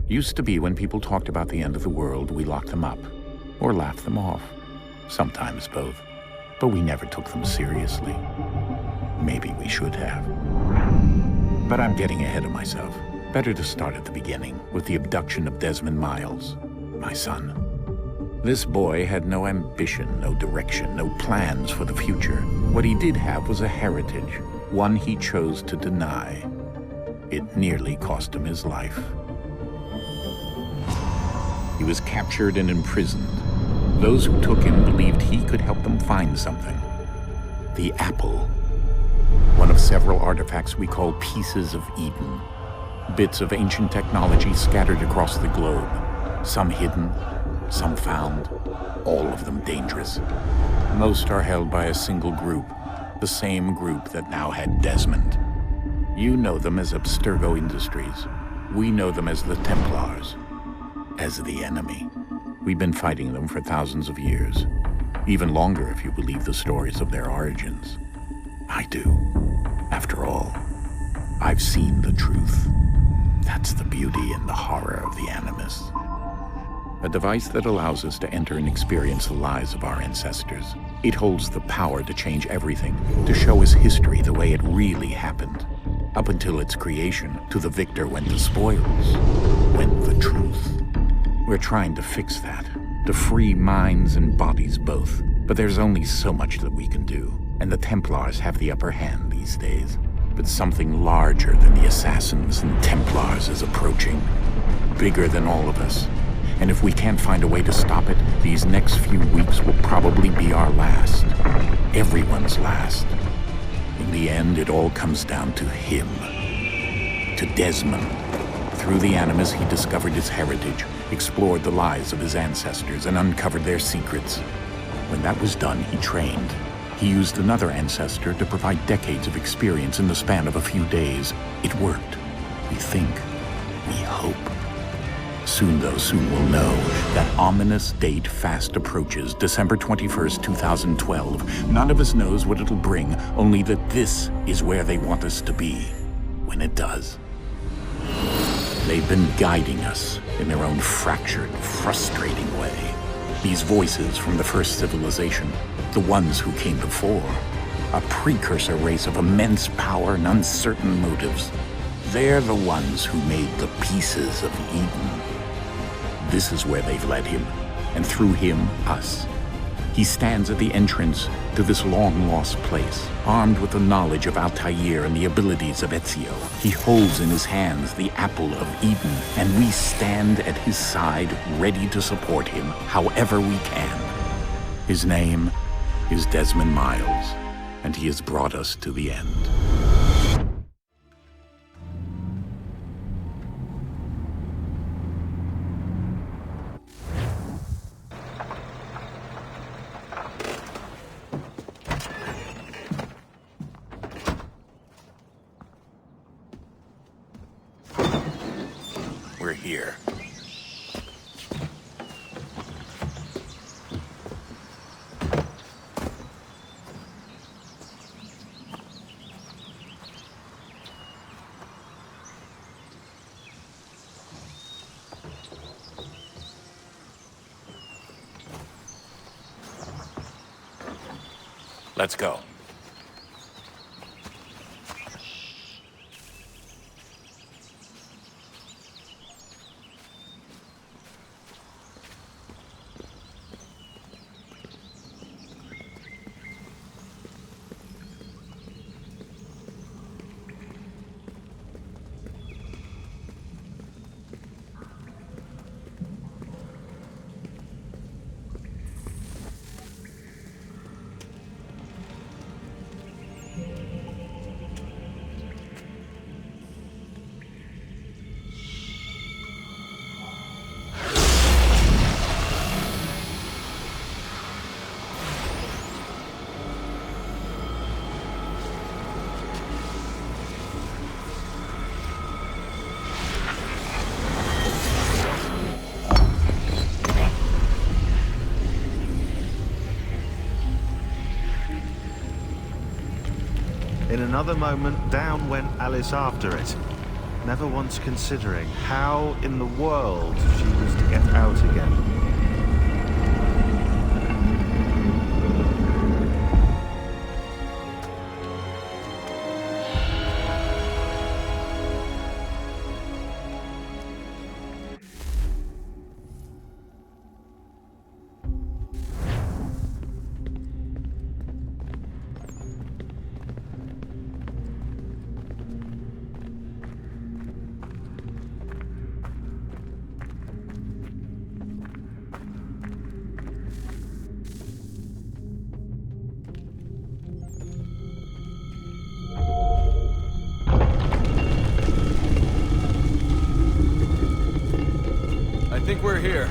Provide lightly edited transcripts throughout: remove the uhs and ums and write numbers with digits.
Used to be when people talked about the end of the world, we locked them up, or laughed them off. Sometimes both. But we never took them seriously. Maybe we should have. But I'm getting ahead of myself. Better to start at the beginning, with the abduction of Desmond Miles, my son. This boy had no ambition, no direction, no plans for the future. What he did have was a heritage, one he chose to deny. It nearly cost him his life. He was captured and imprisoned. Those who took him believed he could help them find something. The apple. One of several artifacts we call Pieces of Eden. Bits of ancient technology scattered across the globe. Some hidden, some found, all of them dangerous. Most are held by a single group, the same group that now had Desmond. You know them as Abstergo Industries. We know them as the Templars, as the enemy. We've been fighting them for thousands of years, even longer if you believe the stories of their origins. I do. After all, I've seen the truth. That's the beauty and the horror of the Animus. A device that allows us to enter and experience the lives of our ancestors. It holds the power to change everything, to show us history the way it really happened. Up until its creation, to the victor went the spoils, went the truth. We're trying to fix that, to free minds and bodies both. But there's only so much that we can do, and the Templars have the upper hand these days. But something larger than the Assassins and Templars is approaching, bigger than all of us. And if we can't find a way to stop it, these next few weeks will probably be our last. Everyone's last. In the end, it all comes down to him. To Desmond. Through the Animus, he discovered his heritage, explored the lives of his ancestors, and uncovered their secrets. When that was done, he trained. He used another ancestor to provide decades of experience in the span of a few days. It worked. We think. We hope. Soon we'll know. That ominous date fast approaches, December 21st, 2012. None of us knows what it'll bring, only that this is where they want us to be, when it does. They've been guiding us in their own fractured, frustrating way. These voices from the first civilization, the ones who came before, a precursor race of immense power and uncertain motives. They're the ones who made the Pieces of Eden. This is where they've led him, and through him, us. He stands at the entrance to this long-lost place, armed with the knowledge of Altair and the abilities of Ezio. He holds in his hands the Apple of Eden, and we stand at his side, ready to support him however we can. His name is Desmond Miles, and he has brought us to the end. We're here. Let's go. In another moment, down went Alice after it. never once considering how in the world she was to get out again. I think we're here.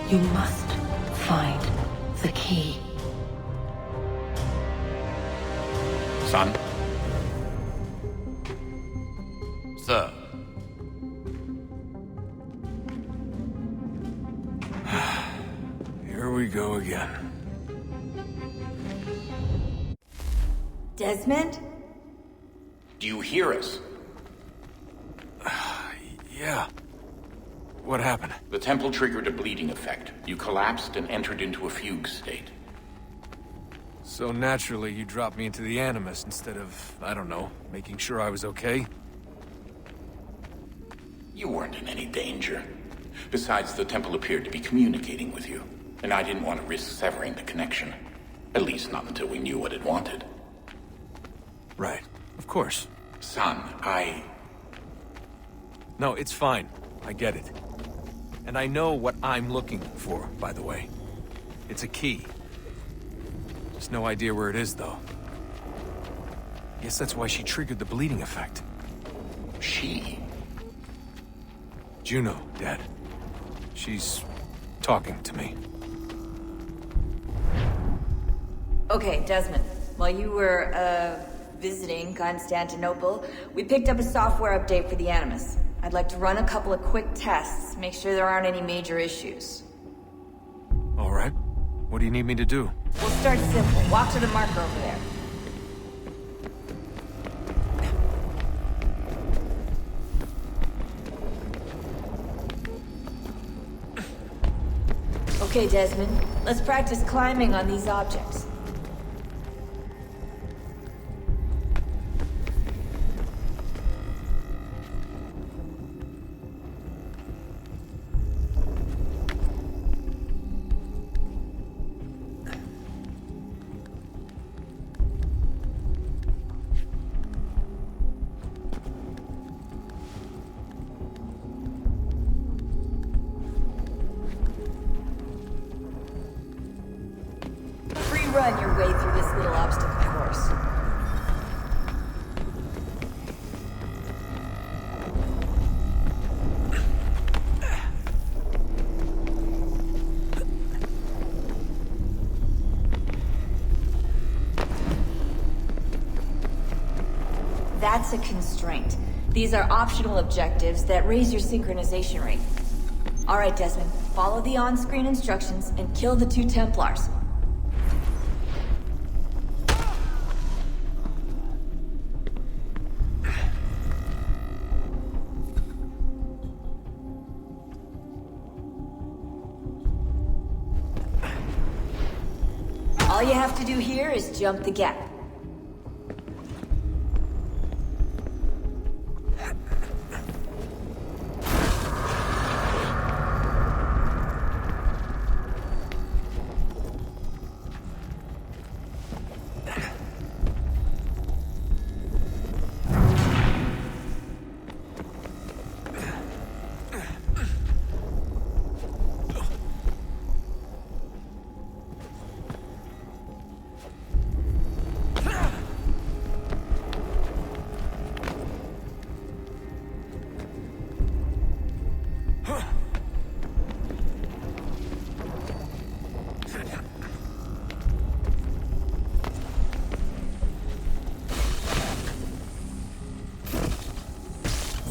You must find the key. Son? Sir. Here we go again. Desmond? Do you hear us? Yeah. What happened? The temple triggered a bleeding effect. You collapsed and entered into a fugue state. So naturally, you dropped me into the Animus instead of, I don't know, making sure I was okay? You weren't in any danger. Besides, the temple appeared to be communicating with you, and I didn't want to risk severing the connection. At least not until we knew what it wanted. Right. Of course. Son, No, it's fine. I get it. And I know what I'm looking for, by the way. It's a key. Just no idea where it is, though. Guess that's why she triggered the bleeding effect. She? Juno, Dad. She's talking to me. Okay, Desmond. While you were, visiting Constantinople, we picked up a software update for the Animus. I'd like to run a couple of quick tests, make sure there aren't any major issues. All right. What do you need me to do? We'll start simple. Walk to the marker over there. Okay, Desmond. Let's practice climbing on these objects. Free run, That's a constraint. These are optional objectives that raise your synchronization rate. Alright, Desmond. Follow the on-screen instructions and kill the 2 Templars. All you have to do here is jump the gap.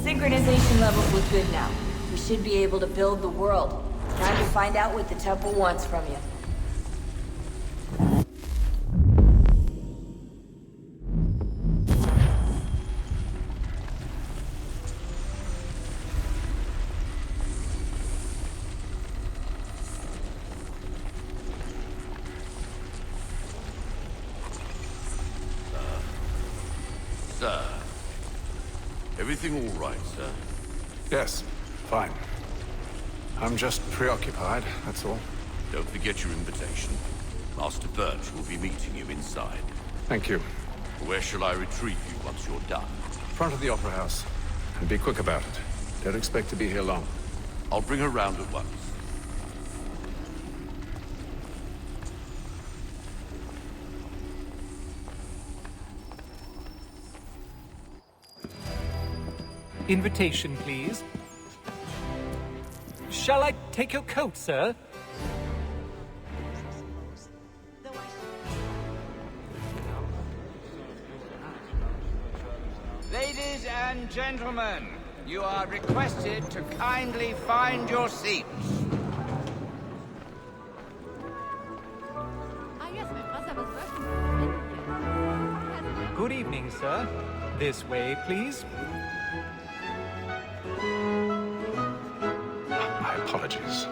Synchronization levels look good now. We should be able to build the world. Time to find out what the temple wants from you. Sir. Everything all right, sir? Yes, fine. I'm just preoccupied, that's all. Don't forget your invitation. Master Birch will be meeting you inside. Thank you. Where shall I retrieve you once you're done? Front of the Opera House. And be quick about it. Don't expect to be here long. I'll bring her round at once. Invitation, please. Shall I take your coat, sir? Ladies and gentlemen, you are requested to kindly find your seats. Good evening, sir. This way, please. My apologies.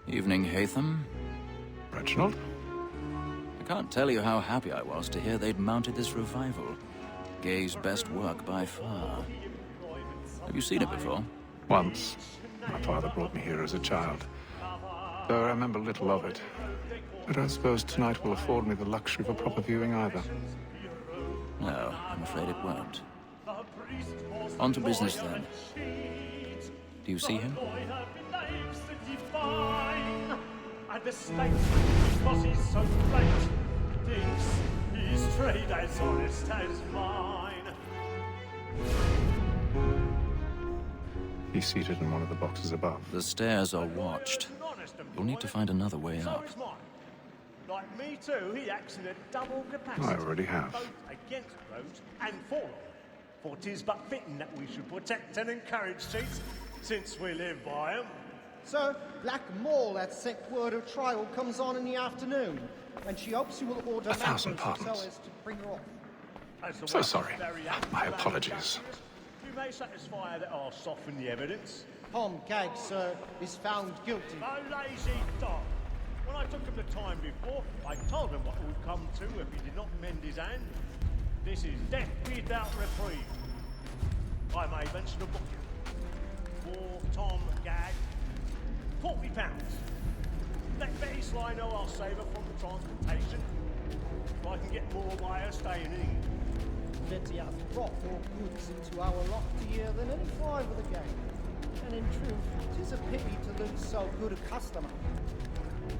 Evening, Hatham. Reginald? I can't tell you how happy I was to hear they'd mounted this revival. Gay's best work by far. Have you seen it before? Once. My father brought me here as a child. Though I remember little of it. I don't suppose tonight will afford me the luxury of a proper viewing either. No, I'm afraid it won't. On to business then. Do you see him? And the state, because he's so great, thinks his trade as honest as mine. He's seated in one of the boxes above. The stairs are watched. You'll need to find another way up. Like me too, he acts in a double capacity. I already have. Both against roads and for them. For 'tis but fitting that we should protect and encourage cheats, since we live by them. Sir, Black Maul had sent word her trial comes on in the afternoon, and she hopes you will order 1,000 lanterns pardons. so as to bring her off. So sorry. My apologies. You may satisfy that I'll soften the evidence. Tom Gag, sir, is found guilty. A lazy dog. When I took him the time before, I told him what it would come to if he did not mend his hand. This is death without reprieve. I may mention a book. For Tom Gag, £40. Let Betty Sly know I'll save her from the transportation. If I can get more by her staying in England. Betty has brought more goods into our lot year than any five of the gang. And in truth, it is a pity to lose so good a customer.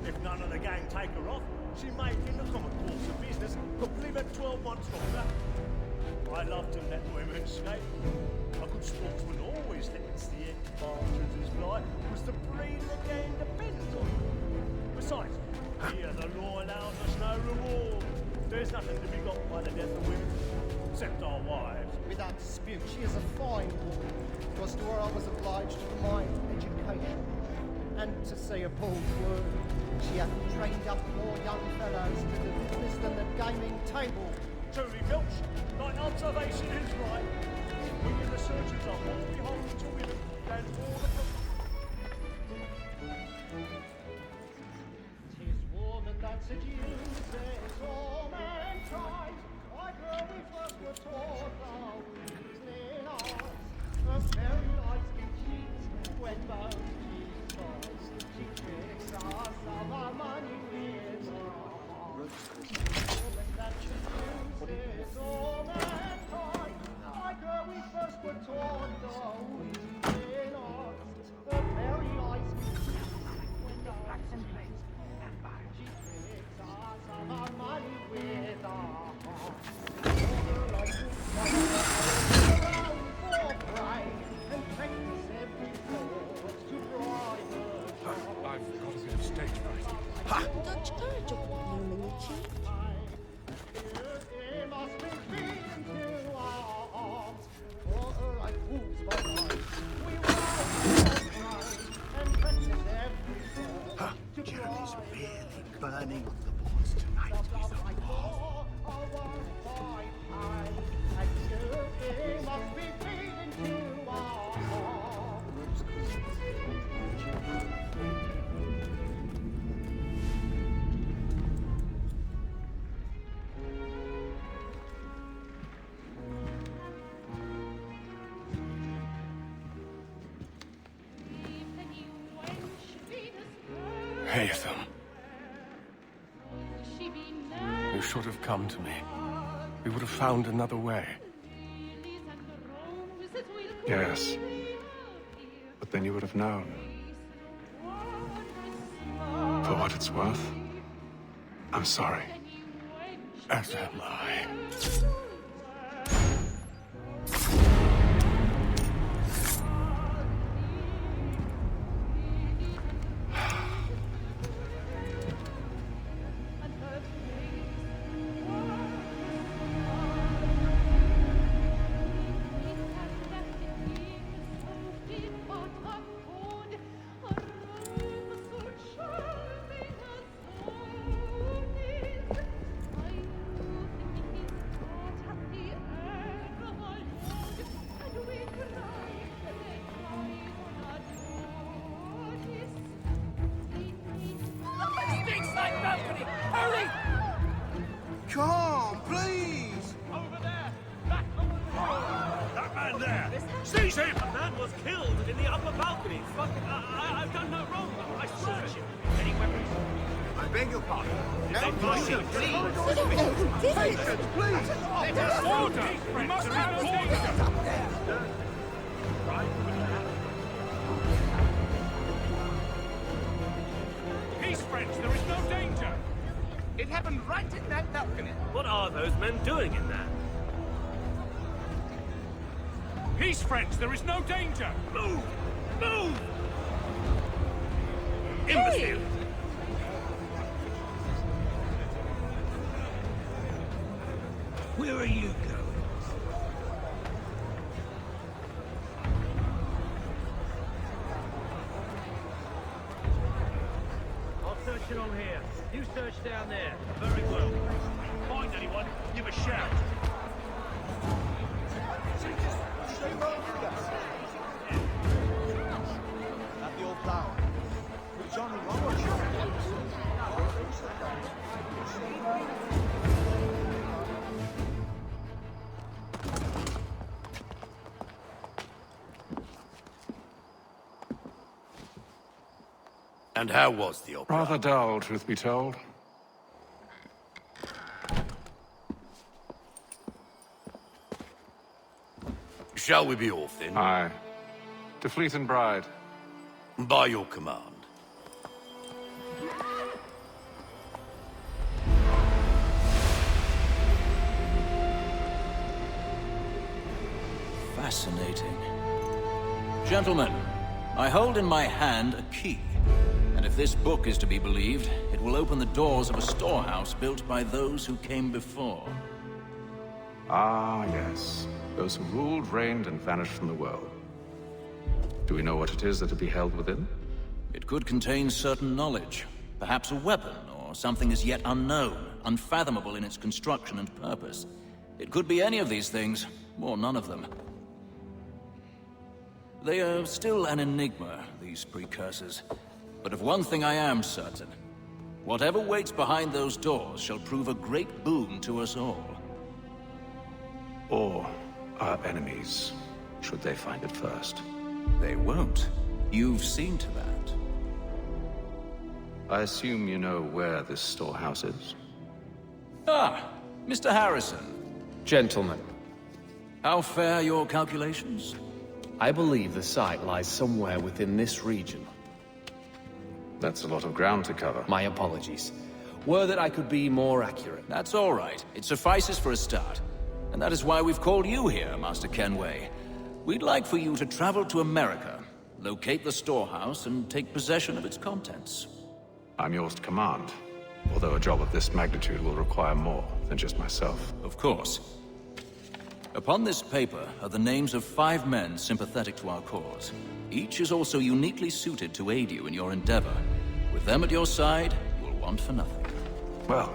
If none of the gang take her off, she may, in the common course of business, live her 12 months longer. I love to let women escape. A good sportsman always lets the partridges fly, because the breed of the game depends on it. Besides, here the law allows us no reward. There's nothing to be got by the death of women, except our wives. Without dispute, she is a fine woman. It was to her I was obliged for my education. And to say a bold word, she hath trained up more young fellows to the business than the gaming table. Truly, Filch, thine observation is right. Women researchers are more beholden to women than all the... Tis woman that seduces all mankind. I grow we first were taught our reasoning eyes. Her very eyes can cheat when both cheeks falls. She tricks us of our money with her heart. Woman that seduces all mankind. I grow we first were taught our reasoning eyes. Her very eyes can cheat when both cheeks falls. She tricks us of our money with her heart. I've got a bit of stage fright. Ha! Dodge courage of Luminucci. Jeremy's really burning on the boards tonight. He's a boss. Haytham. You should have come to me. We would have found another way. Yes. But then you would have known. For what it's worth, I'm sorry. As am I. Come, please! Over there! Back on the floor! That man there! Seize him! A man was killed in the upper balcony. I've done no wrong. I swear it. Any weapons? I beg your pardon. No, please! I don't know who did it. Please! Let us order! We must have order! Peace, friends! There is no danger! It happened right in that balcony. What are those men doing in there? Peace, friends! There is no danger! Move! Move! Imbecile! Where are you going? I'll search it on here. You search down there. Very well. Find anyone, give a shout. At the old flower. With Johnny Roberts. And how was the opera? Rather dull, truth be told. Shall we be off then? Aye. To Fleet and Bride. By your command. Fascinating. Gentlemen, I hold in my hand a key. And if this book is to be believed, it will open the doors of a storehouse built by those who came before. Ah, yes. Those who ruled, reigned, and vanished from the world. Do we know what it is that to be held within? It could contain certain knowledge. Perhaps a weapon, or something as yet unknown, unfathomable in its construction and purpose. It could be any of these things, or none of them. They are still an enigma, these precursors. But of one thing I am certain. Whatever waits behind those doors shall prove a great boon to us all. Or our enemies, should they find it first. They won't. You've seen to that. I assume you know where this storehouse is? Ah, Mr. Harrison. Gentlemen, How fare your calculations? I believe the site lies somewhere within this region. That's a lot of ground to cover. My apologies. Were that I could be more accurate. That's all right. It suffices for a start. And that is why we've called you here, Master Kenway. We'd like for you to travel to America, locate the storehouse, and take possession of its contents. I'm yours to command, although a job of this magnitude will require more than just myself. Of course. Upon this paper are the names of 5 men sympathetic to our cause. Each is also uniquely suited to aid you in your endeavor. With them at your side, you will want for nothing. Well,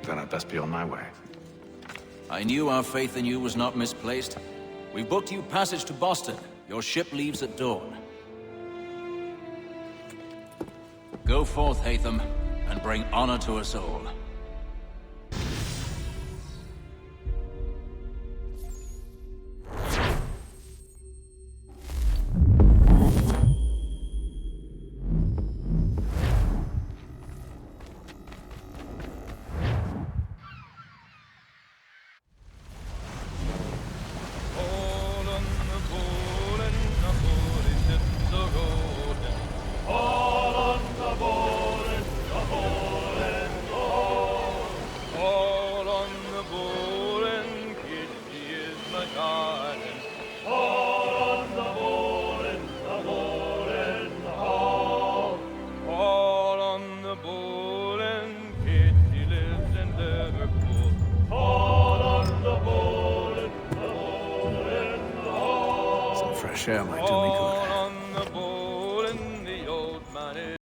then I'd best be on my way. I knew our faith in you was not misplaced. We've booked you passage to Boston. Your ship leaves at dawn. Go forth, Hatham, and bring honor to us all. Fresh air might do me good.